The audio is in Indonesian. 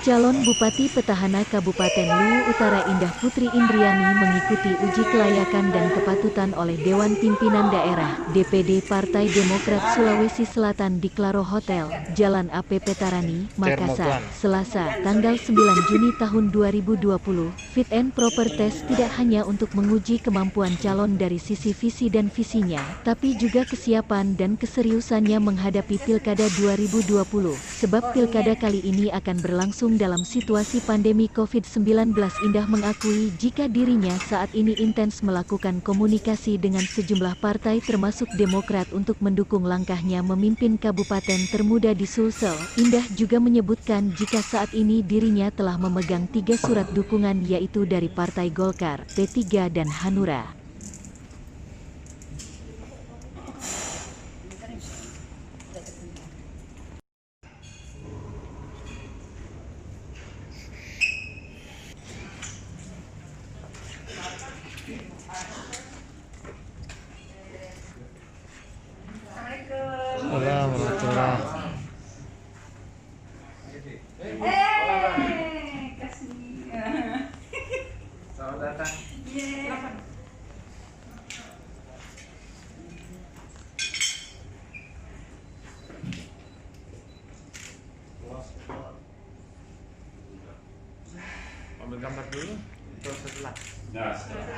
Calon Bupati Petahana Kabupaten Luwu Utara Indah Putri Indriani mengikuti uji kelayakan dan kepatutan oleh Dewan Pimpinan Daerah (DPD) Partai Demokrat Sulawesi Selatan di Claro Hotel, Jalan AP Petarani, Makassar, Selasa, tanggal 9 Juni tahun 2020. Fit and Proper Test tidak hanya untuk menguji kemampuan calon dari sisi visi dan visinya, tapi juga kesiapan dan keseriusannya menghadapi Pilkada 2020. Sebab Pilkada kali ini akan berlangsung dalam situasi pandemi COVID-19. Indah mengakui jika dirinya saat ini intens melakukan komunikasi dengan sejumlah partai termasuk Demokrat untuk mendukung langkahnya memimpin kabupaten termuda di Sulsel. Indah juga menyebutkan jika saat ini dirinya telah memegang 3 surat dukungan yaitu dari Partai Golkar, P3 dan Hanura. Warahmatullah. Selamat datang. Ambil gambar dulu, terus setelah. Ya, setelah.